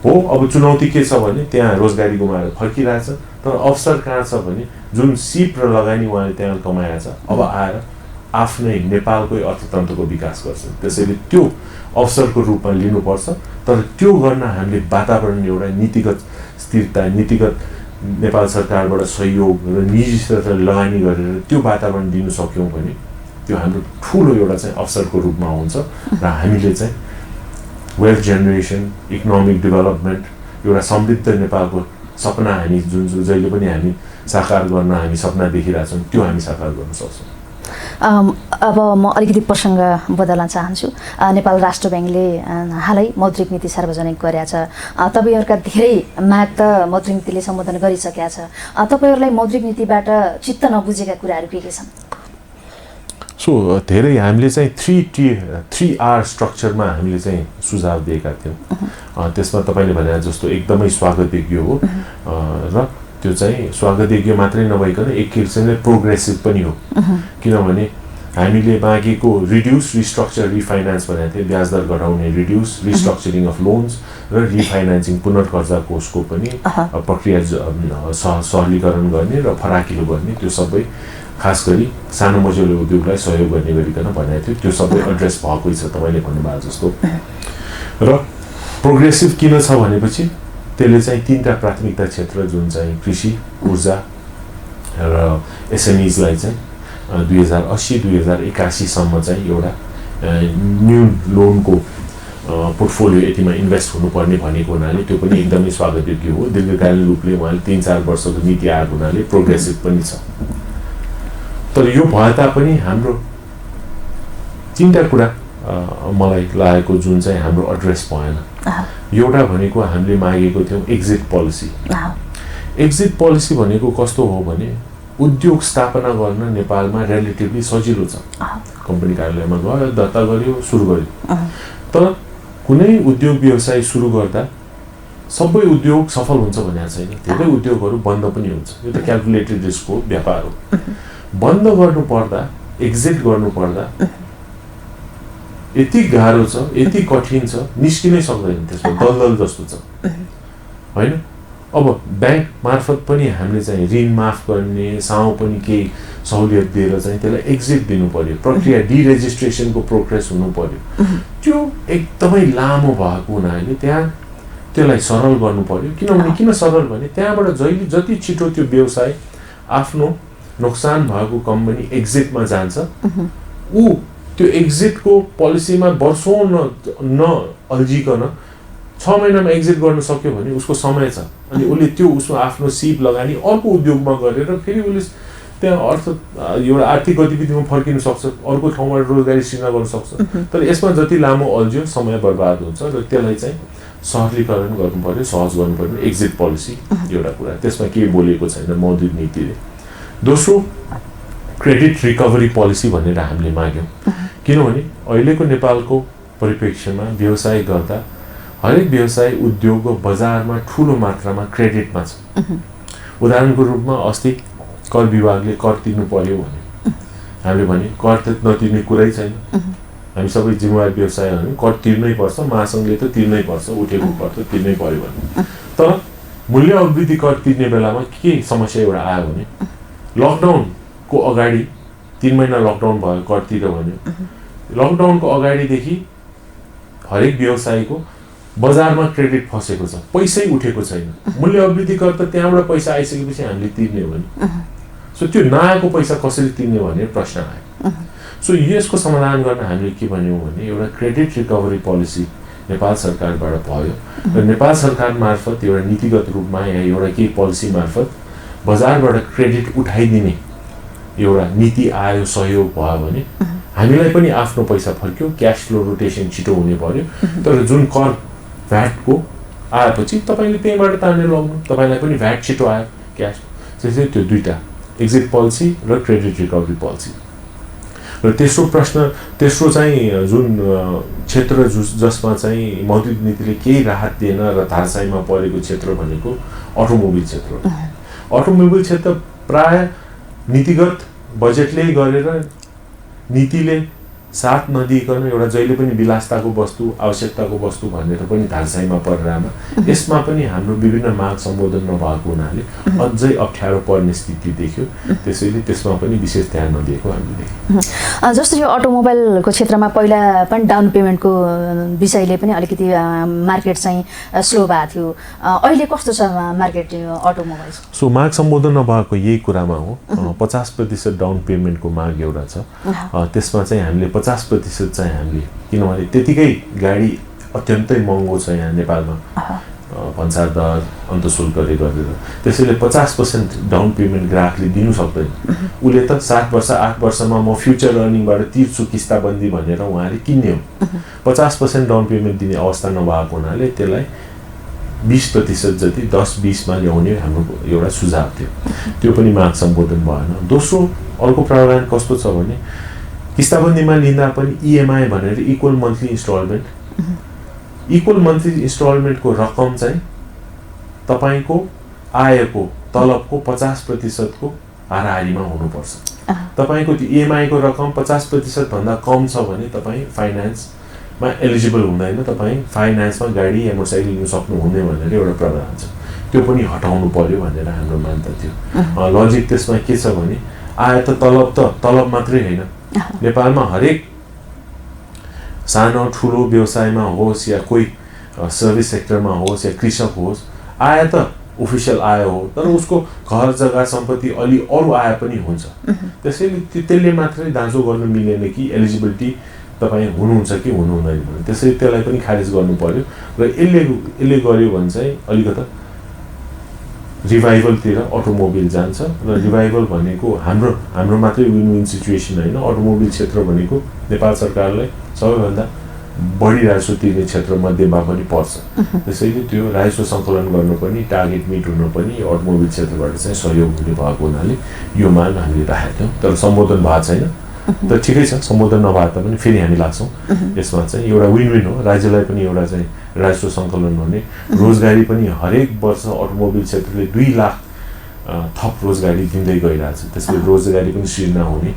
हो। अब चुनौती के छ भने त्यहाँ रोजगारी गुमाएर फर्किरहेछ, तर अवसर कहाँ छ भने जुन सिप र लगानी उहाँले त्यहाँ कमाएको छ अब आएर आफ्नै नेपालकै अर्थतन्त्रको विकास गर्छन्। त्यसैले त्यो अवसरको रूपमा लिनुपर्छ, तर त्यो गर्न हामीले वातावरण एउटा नीतिगत स्थिरता, नीतिगत नेपाल सरकारबाट सहयोग र निजी क्षेत्रले लगानी गरेर त्यो वातावरण दिनु सक्यौँ भने त्यो हाम्रो ठुलो एउटा चाहिँ अवसरको रूपमा हुन्छ र हामीले चाहिँ वेल्थ जेनेरेसन, इकोनोमिक डेभलपमेन्ट, एउटा समृद्ध नेपालको सपना हामी जुन जहिले पनि हामी साकार गर्न हामी सपना देखिरहेछौँ त्यो हामी साकार गर्न सक्छौँ। अब म अलिकति प्रसङ्ग बदल्न चाहन्छु। नेपाल राष्ट्र ब्याङ्कले हालै मौद्रिक नीति सार्वजनिक गरेका छ। तपाईँहरूका धेरै माग त मौद्रिक नीतिले सम्बोधन गरिसकेका छ। तपाईँहरूलाई मौद्रिक नीतिबाट चित्त नबुझेका कुराहरू के छन्? सो धेरै हामीले चाहिँ 3R स्ट्रक्चरमा हामीले चाहिँ सुझाव दिएका थियौँ। त्यसमा तपाईँले भने जस्तो एकदमै स्वागतयोग्य हो र त्यो चाहिँ स्वागतयोग्य मात्रै नभइकन एक किसिमले प्रोग्रेसिभ पनि हो। किनभने हामीले मागेको रिड्युस, रिस्ट्रक्चर, रिफाइनेन्स भनेको थियो, ब्याज दर घटाउने, रिड्युस, रिस्ट्रक्चरिङ अफ लोन्स र रिफाइनेन्सिङ पुनर्कर्जा कोषको पनि प्रक्रिया सरलीकरण गर्ने र फराकिलो गर्ने, त्यो सबै खास गरी सानो मझौले उद्योगलाई सहयोग गर्ने गरिकन भनेको थियो। त्यो सबै एड्रेस भएकै छ तपाईँले भन्नुभएको जस्तो। र प्रोग्रेसिभ किन छ भनेपछि त्यसले चाहिँ 3टा प्राथमिकता क्षेत्र जुन चाहिँ कृषि, ऊर्जा र एसएमइजलाई चाहिँ 2080-2081 सम्म चाहिँ एउटा न्यू लोनको पोर्टफोलियो यतिमा इन्भेस्ट हुनुपर्ने भनेको हुनाले त्यो पनि एकदमै स्वागतयोग्य हो। दीर्घकालीन रूपले उहाँले 3-4 वर्षको नीति आएको हुनाले प्रोग्रेसिभ पनि छ। तर यो भए तापनि हाम्रो 3टा कुरा मलाई लागेको जुन चाहिँ हाम्रो एड्रेस भएन। एउटा भनेको हामीले मागेको थियौँ एक्जिट पोलिसी। एक्जिट पोलिसी भनेको कस्तो हो भने उद्योग स्थापना गर्न नेपालमा रिलेटिभली सजिलो छ। कम्पनी कार्यालयमा गयो, दर्ता गर्यो, सुरु गर्यो। तर कुनै उद्योग व्यवसाय सुरु गर्दा सबै उद्योग सफल हुन्छ भनेको छैन। धेरै उद्योगहरू बन्द पनि हुन्छ। यो त क्याल्कुलेटेड रिस्कको व्यापार हो। बन्द गर्नु पर्दा, एक्जिट गर्नु पर्दा यति गाह्रो छ, यति कठिन छ, निस्किनै सक्दैन। त्यसमा दलदल जस्तो छ हैन। अब ब्याङ्क मार्फत पनि हामीले चाहिँ ऋण माफ गर्ने, साउ पनि केही सहुलियत दिएर चाहिँ त्यसलाई एक्जिट दिनु पर्यो। प्रक्रिया डिरेजिस्ट्रेसनको प्रोग्रेस हुनु पर्यो। त्यो एकदमै लामो भएको हुनाले त्यहाँ त्यसलाई सरल गर्नु पर्यो। किनभने किन सरल भने त्यहाँबाट जहिले जति छिटो त्यो व्यवसाय आफ्नो नोक्सान भएको कम्पनी एक्जिटमा जान्छ, ऊ त्यो एक्जिटको पोलिसीमा वर्षौं नअल्झिकन 6 महिनामा एक्जिट गर्न सक्यो भने उसको समय छ। अनि उसले त्यो उसमा आफ्नो सिप लगानी अर्को उद्योगमा गरेर फेरि उसले त्यहाँ एउटा आर्थिक गतिविधिमा फर्किन सक्छ, अर्को ठाउँबाट रोजगारी सृजना गर्न सक्छ। तर यसमा जति लामो अल्झ्यो समय बर्बाद हुन्छ र त्यसलाई चाहिँ सरलीकरण गर्नु पर्यो, सहज गर्नु पर्यो। एक्जिट पोलिसी एउटा कुरा, त्यसमा केही बोलेको छैन मौद्रिक नीतिले। दोस्रो क्रेडिट रिकभरी पोलिसी भनेर हामीले माग्यौँ। किनभने अहिलेको नेपालको परिप्रेक्ष्यमा व्यवसाय गर्दा हरेक व्यवसाय उद्योग बजारमा ठुलो मात्रामा क्रेडिटमा छ। उदाहरणको रूपमा अस्ति कर विभागले कर तिर्नु पर्यो भने हामीले भने कर त नतिर्ने कुरै छैन। हामी सबै जिम्मेवार व्यवसायहरू कर तिर्नै पर्छ, महासङ्घले त तिर्नै पर्छ, उठेको कर त तिर्नै पर्यो भने। तर मूल्य अवृद्धि कर तिर्ने बेलामा के समस्या एउटा आयो भने लकडाउनको अगाडि 3 महिना लकडाउन भयो, कर तिर्यो भने लकडाउनको अगाडिदेखि हरेक व्यवसायको बजारमा क्रेडिट फसेको छ, पैसै उठेको छैन। मूल्य अवृद्धि कर त त्यहाँबाट पैसा आइसकेपछि हामीले तिर्ने हो भने सो त्यो नआएको पैसा कसरी तिर्ने भन्ने प्रश्न आयो। सो यसको समाधान गर्न हामीले के भन्यौँ भने एउटा क्रेडिट रिकभरी पोलिसी नेपाल सरकारबाट भयो र नेपाल सरकार मार्फत एउटा नीतिगत रूपमा या एउटा केही पोलिसी मार्फत बजारबाट क्रेडिट उठाइदिने एउटा नीति आयो, सहयोग भयो भने हामीलाई पनि आफ्नो पैसा फर्क्यो, क्यास फ्लो रोटेसन छिटो हुने पर्यो। तर जुन कर भ्याटको आएपछि तपाईँले त्यहीँबाट तानेर लग्नु, तपाईँलाई पनि भ्याट छिटो आयो, क्यास। त्यसैले त्यो 2टा एक्जिट पोलिसी र क्रेडिट रिकभरी पोलिसी। र तेस्रो चाहिँ जुन क्षेत्र जसमा चाहिँ मौद्रिक नीतिले केही राहत दिएन र धारसाईमा परेको क्षेत्र भनेको अटोमोबाइल क्षेत्र हो। अटोमोबाइल क्षेत्र प्राय नीतिगत बजेटले गरेर नीतिले साथ नदिइकन एउटा जहिले पनि विलासताको वस्तु, आवश्यकताको वस्तु भनेर पनि धारसाईमा परेरमा यसमा पनि हाम्रो विभिन्न माग सम्बोधन नभएको हुनाले अझै अप्ठ्यारो पर्ने स्थिति देख्यो। त्यसैले त्यसमा पनि विशेष ध्यान नदिएको हामीले देख्यौँ। जस्तो यो अटोमोबाइलको क्षेत्रमा पहिला पनि डाउन पेमेन्टको विषयले पनि अलिकति मार्केट चाहिँ स्लो भएको थियो। अहिले कस्तो छ मार्केट अटोमोबाइल? सो माग सम्बोधन नभएको यही कुरामा हो। 50% डाउन पेमेन्टको माग एउटा छ। त्यसमा चाहिँ हामीले 50% चाहिँ हामीले, किनभने त्यतिकै गाडी अत्यन्तै महँगो छ यहाँ नेपालमा, भन्सार दर अन्तशुल्कले गरेर। त्यसैले 50% डाउन पेमेन्ट ग्राहकले दिनु सक्दैन। उसले त 7 वर्ष 8 वर्षमा म फ्युचर अर्निङबाट तिर्छु किस्ताबन्दी भनेर उहाँले किन्ने हो। 50% डाउन पेमेन्ट दिने अवस्था नभएको हुनाले त्यसलाई 20% जति 10-20मा ल्याउने हाम्रो एउटा सुझाव थियो। त्यो पनि माग सम्बोधन भएन। दोस्रो अर्को प्रावधान कस्तो छ भने किस्ताबन्दीमा लिँदा पनि इएमआई भनेर इक्वल मन्थली इन्स्टलमेन्टको रकम चाहिँ तपाईँको आयको तलबको 50% को हाराहारीमा हुनुपर्छ। तपाईँको त्यो इएमआईको रकम 50% भन्दा कम छ भने तपाईँ फाइनेन्समा एलिजिबल हुँदैन, तपाईँ फाइनेन्समा गाडी या मोटरसाइकल लिन सक्नुहुने भनेर एउटा प्रावधान छ। त्यो पनि हटाउनु पर्यो भनेर हाम्रो मान्यता थियो। लजिक त्यसमा के छ भने आय त तलब मात्रै होइन, नेपालमा हरेक सानो ठुलो व्यवसायमा होस् या कोही सर्भिस सेक्टरमा होस् या कृषक होस्, आय त अफिसियल आय हो, तर उसको घर जग्गा सम्पत्ति अलि अरू आय पनि हुन्छ। त्यसैले त्यसले मात्रै दाँजो गर्न मिलेन कि एलिजिबिलिटी तपाईँ हुनुहुन्छ कि हुनुहुँदैन भने, त्यसैले त्यसलाई पनि खारेज गर्नु पर्यो र यसले गर्यो भने चाहिँ अलिकता रिभाइभलतिर अटोमोबिल जान्छ र रिभाइभल भनेको हाम्रो मात्रै विन विन सिचुएसन होइन। अटोमोबिल क्षेत्र भनेको नेपाल सरकारलाई सबैभन्दा बढी राजस्व तिर्ने क्षेत्र मध्येमा पनि पर्छ। त्यसैले त्यो राजस्व सङ्कलन गर्न पनि टार्गेट मिट हुन पनि अटोमोबिल क्षेत्रबाट चाहिँ सहयोग हुने भएको हुनाले यो माग हामीले राखेका थियौँ, तर सम्बोधन भएको छैन। तर ठिकै छ, सम्बोधन नभए तापनि फेरि हामी लाग्छौँ यसमा चाहिँ एउटा विन विन हो। राज्यलाई पनि एउटा चाहिँ राजस्व सङ्कलन हुने, रोजगारी पनि हरेक वर्ष अटोमोबिल क्षेत्रले 2 लाख थप रोजगारी दिँदै गइरहेछ। त्यसले रोजगारी पनि सृजना हुने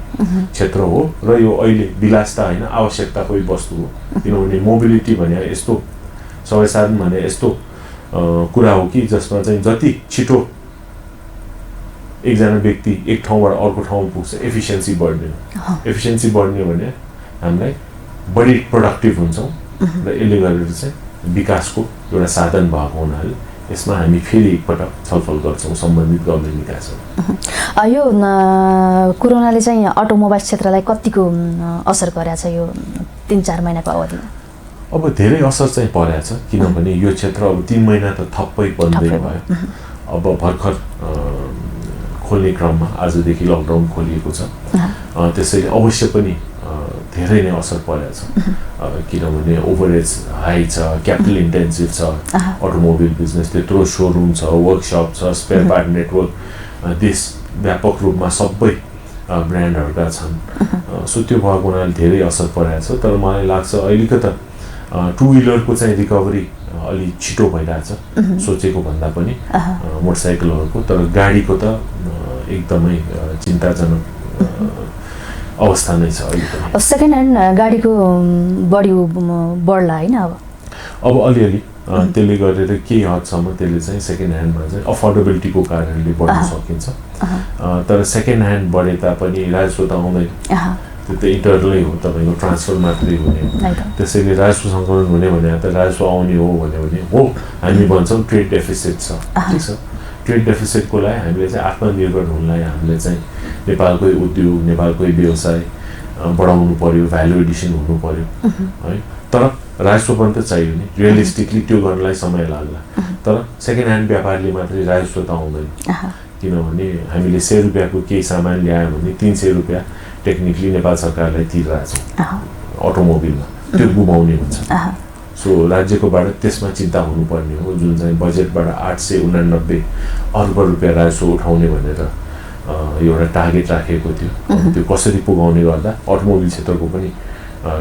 क्षेत्र हो र यो अहिले विलासता होइन, आवश्यकताकै वस्तु हो। किनभने मोबिलिटी भने यस्तो सबै साधन भने यस्तो कुरा हो कि जसमा चाहिँ जति छिटो एकजना व्यक्ति एक ठाउँबाट अर्को ठाउँमा पुग्छ, एफिसियन्सी बढ्ने हो। एफिसियन्सी बढ्ने भने हामीलाई बढी प्रोडक्टिभ हुन्छौँ र यसले गरेर चाहिँ विकासको एउटा साधन भएको हुनाले यसमा हामी फेरि एकपटक छलफल गर्छौँ सम्बन्धित गभर्मेन्ट निकायसँग। यो कोरोनाले चाहिँ अटोमोबाइल क्षेत्रलाई कतिको असर गरेको छ यो 3-4 महिनाको अवधिमा? अब धेरै असर चाहिँ परेको छ, किनभने यो क्षेत्र अब 3 महिना त थप्पै बन्दै भयो। अब भर्खर खोल्ने क्रममा आजदेखि लकडाउन खोलिएको छ, त्यसैले अवश्य पनि धेरै नै असर परेको छ। किनभने ओभरेज हाई छ, क्यापिटल इन्टेन्सिभ छ अटोमोबिल बिजनेस, त्यत्रो सोरुम छ, वर्कसप छ, स्पेयर पार्ट नेटवर्क देशव्यापक रूपमा सबै ब्रान्डहरूका छन्। सो त्यो भएको हुनाले धेरै असर परेको छ। तर मलाई लाग्छ अलिकता टु व्हिलरको चाहिँ रिकभरी अलि छिटो भइरहेछ सोचेको भन्दा पनि मोटरसाइकलहरूको। तर गाडीको त एकदमै चिन्ताजनक अवस्था नै छ अहिले। सेकेन्ड ह्यान्ड गाडीको बढ्ला होइन अब अलिअलि त्यसले गरेर केही हदसम्म त्यसले चाहिँ सेकेन्ड ह्यान्डमा चाहिँ अफोर्डेबिलिटीको कारणले बढ्न सकिन्छ। तर सेकेन्ड ह्यान्ड बढे तापनि राजस्व त आउँदैन, त्यो त इन्टरलै हो, तपाईँको ट्रान्सफर मात्रै हुने। त्यसैले राजस्व सङ्कलन हुने भने त राजस्व आउने हो भने हो हामी भन्छौँ ट्रेड डेफिसिट छ, ठिक छ। ट्रेड डेफिसिटको लागि हामीले चाहिँ आत्मनिर्भर हुनलाई हामीले चाहिँ नेपालकै उद्योग, नेपालकै व्यवसाय बढाउनु पर्यो, भ्यालु एडिसन हुनु पर्यो है। तर राजस्व पनि त चाहियो नि, रियलिस्टिकली त्यो गर्नलाई समय लाग्ला। तर सेकेन्ड ह्यान्ड व्यापारले मात्रै राजस्व त आउँदैन, किनभने हामीले 100 रुपियाँको केही सामान ल्यायो भने 300 रुपियाँ टेक्निकली नेपाल सरकारलाई तिरिरहेछौँ अटोमोबिलमा, त्यो गुमाउने हुन्छ। सो राज्यकोबाट त्यसमा चिन्ता हुनुपर्ने हो, जुन चाहिँ बजेटबाट 889 अर्ब रुपियाँ राजस्व उठाउने भनेर एउटा टार्गेट राखेको थियो। त्यो कसरी पुगाउने गर्दा अटोमोबिल क्षेत्रको पनि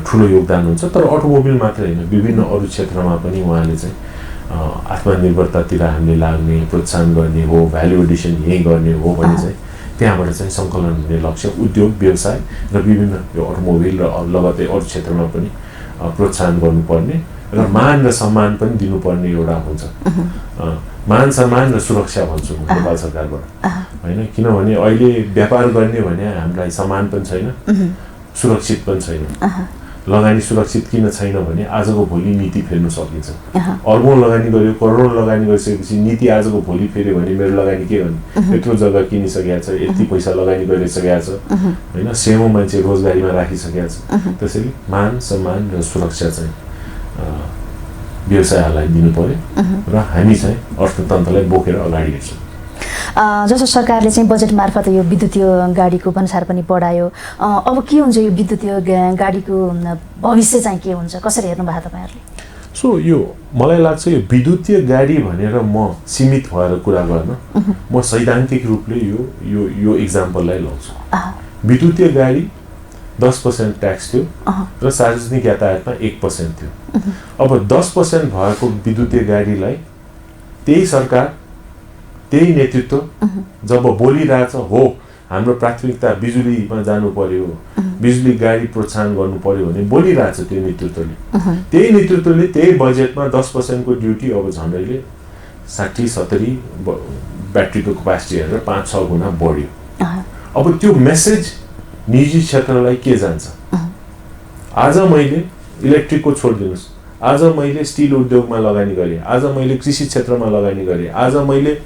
ठुलो योगदान हुन्छ। तर अटोमोबिल मात्रै होइन, विभिन्न अरू क्षेत्रमा पनि उहाँले चाहिँ आत्मनिर्भरतातिर हामीले लाग्ने, प्रोत्साहन गर्ने हो, भ्यालु एडिसन यहीँ गर्ने हो भने चाहिँ त्यहाँबाट चाहिँ सङ्कलन हुने लक्ष्य उद्योग, व्यवसाय र विभिन्न यो अटोमोबिल र लगतै अरू क्षेत्रमा पनि प्रोत्साहन गर्नुपर्ने र मान र सम्मान पनि दिनुपर्ने एउटा हुन्छ। मान सम्मान र सुरक्षा भन्छु म नेपाल सरकारबाट होइन। किनभने अहिले व्यापार गर्ने भने हामीलाई सम्मान पनि छैन, सुरक्षित पनि छैन। लगानी सुरक्षित किन छैन भने आजको भोलि नीति फेर्नु सकिन्छ। अर्बौँ लगानी गर्यो, करोडौँ लगानी गरिसकेपछि नीति आजको भोलि फेऱ्यो भने मेरो लगानी के गर्ने, यत्रो जग्गा किनिसकेको छ, यति पैसा लगानी गरिसकेको छ होइन, सेमो मान्छे रोजगारीमा राखिसकेको छ। त्यसैले मान सम्मान र सुरक्षा चाहिँ व्यवसायहरूलाई दिनु पर्यो र हामी चाहिँ अर्थतन्त्रलाई बोकेर अगाडि हिँड्छौँ। जस्तो सरकारले चाहिँ बजेट मार्फत यो विद्युतीय गाडीको भन्सार पनि बढायो, अब के हुन्छ यो विद्युतीय गाडीको भविष्य चाहिँ के हुन्छ, कसरी हेर्नु भएको तपाईँहरूले? सो यो मलाई लाग्छ यो विद्युतीय गाडी भनेर म सीमित भएर कुरा गर्न, म सैद्धान्तिक रूपले यो इक्जाम्पललाई लाउँछु। विद्युतीय गाडी 10% ट्याक्स थियो र सार्वजनिक यातायातमा 1% थियो। अब 10% भएको विद्युतीय गाडीलाई त्यही सरकार, त्यही नेतृत्व जब बोलिरहेछ हो हाम्रो प्राथमिकता बिजुलीमा जानु पर्यो, बिजुली गाडी प्रोत्साहन गर्नु पर्यो भने बोलिरहेछ त्यो नेतृत्वले। त्यही नेतृत्वले त्यही बजेटमा 10% को ड्युटी अब झन्डैले 60-70 ब्याट्रीको क्यापेसिटी हेरेर 5-6 गुणा बढ्यो। अब त्यो मेसेज निजी क्षेत्रलाई के जान्छ? आज मैले इलेक्ट्रिकको छोडिदिनुहोस्, आज मैले स्टिल उद्योगमा लगानी गरेँ, आज मैले कृषि क्षेत्रमा लगानी गरेँ, आज मैले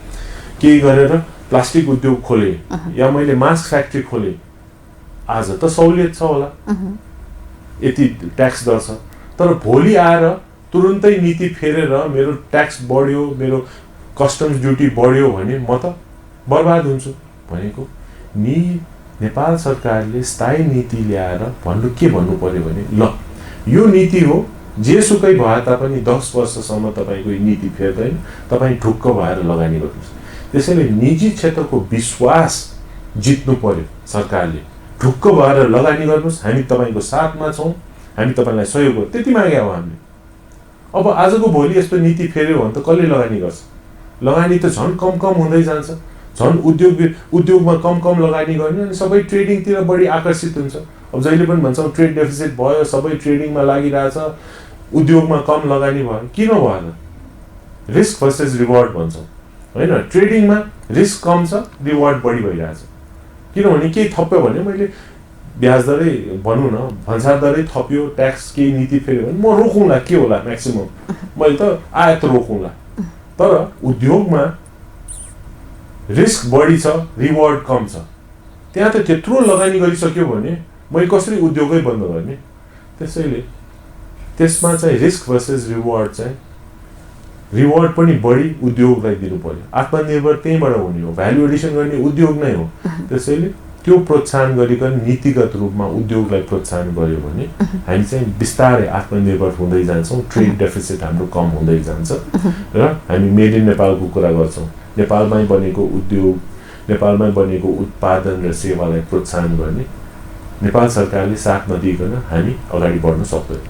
केही गरेर प्लास्टिक उद्योग खोले या मैले मास्क फ्याक्ट्री खोले, आज त सहुलियत छ होला, यति ट्याक्स दर छ, तर भोलि आएर तुरुन्तै नीति फेरेर मेरो ट्याक्स बढ्यो, मेरो कस्टम्स ड्युटी बढ्यो भने म त बर्बाद हुन्छु भनेको। नेपाल सरकारले स्थायी नीति ल्याएर के भन्नु पर्यो भने ल यो नीति हो, जेसुकै भए तापनि 10 वर्षसम्म तपाईँको नीति फेर्दैन, तपाईँ ढुक्क भएर लगानी गर्नुहोस्। त्यसैले निजी क्षेत्रको विश्वास जित्नु पर्यो सरकारले, ढुक्क भएर लगानी गर्नुहोस्, हामी तपाईँको साथमा छौँ, हामी तपाईँलाई सहयोग गर्छौँ, त्यति मागे हो हामीले। अब आजको भोलि यस्तो नीति फेर्यो भने त कसले लगानी गर्छ? लगानी त झन् कम हुँदै जान्छ, झन् उद्योगमा कम लगानी गर्ने अनि सबै ट्रेडिङतिर बढी आकर्षित हुन्छ। अब जहिले पनि भन्छौँ ट्रेड डेफिसिट भयो, सबै ट्रेडिङमा लागिरहेछ, उद्योगमा कम लगानी भयो, किन भएन? रिस्क भर्सेस रिवार्ड भन्छौँ होइन, ट्रेडिङमा रिस्क कम छ, रिवार्ड बढी भइरहेछ। किनभने केही थप्यो भने मैले ब्याज दरै भनौँ न, भन्सार दरै थप्यो, ट्याक्स केही नीति फेऱ्यो भने म रोकौँला, के होला म्याक्सिमम, मैले त आयात रोकौँला। तर उद्योगमा रिस्क बढी छ, रिवार्ड कम छ, त्यहाँ त त्यत्रो लगानी गरिसक्यो भने मैले कसरी उद्योगै बन्द गर्ने? त्यसैले त्यसमा चाहिँ रिस्क भर्सेस रिवार्ड चाहिँ रिवार्ड पनि बढी उद्योगलाई दिनु पर्यो। आत्मनिर्भर त्यहीँबाट हुने हो, भ्यालु एडिसन गर्ने उद्योग नै हो। त्यसैले त्यो प्रोत्साहन गरिकन नीतिगत रूपमा उद्योगलाई प्रोत्साहन गर्यो भने हामी चाहिँ बिस्तारै आत्मनिर्भर हुँदै जान्छौँ, ट्रेड डेफिसिट हाम्रो कम हुँदै जान्छ र हामी मेड इन नेपालको कुरा गर्छौँ। नेपालमै बनेको उद्योग, नेपालमै बनेको उत्पादन र सेवालाई प्रोत्साहन गर्ने नेपाल सरकारले साथ नदिइकन हामी अगाडि बढ्न सक्दैन।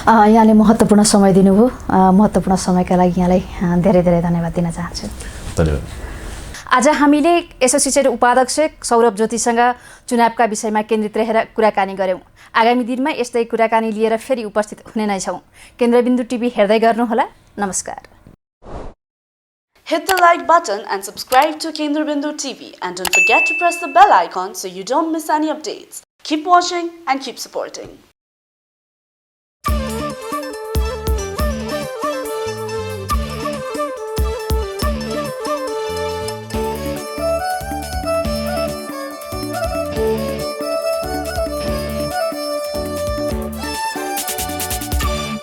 यहाँले महत्त्वपूर्ण समय दिनुभयो, महत्त्वपूर्ण समयका लागि यहाँलाई धेरै धेरै धन्यवाद दिन चाहन्छु। धन्यवाद। आज हामीले एसोसिएटेड उपाध्यक्ष सौरभ ज्योतिसँग चुनावका विषयमा केन्द्रित रहेर कुराकानी गऱ्यौँ। आगामी दिनमा यस्तै कुराकानी लिएर फेरि उपस्थित हुने नै छौँ। केन्द्रबिन्दु टिभी हेर्दै गर्नुहोला। नमस्कार। Hit the like button and subscribe to Kendrabindu TV, and don't forget to press the bell icon so you don't miss any updates. Keep watching and keep supporting.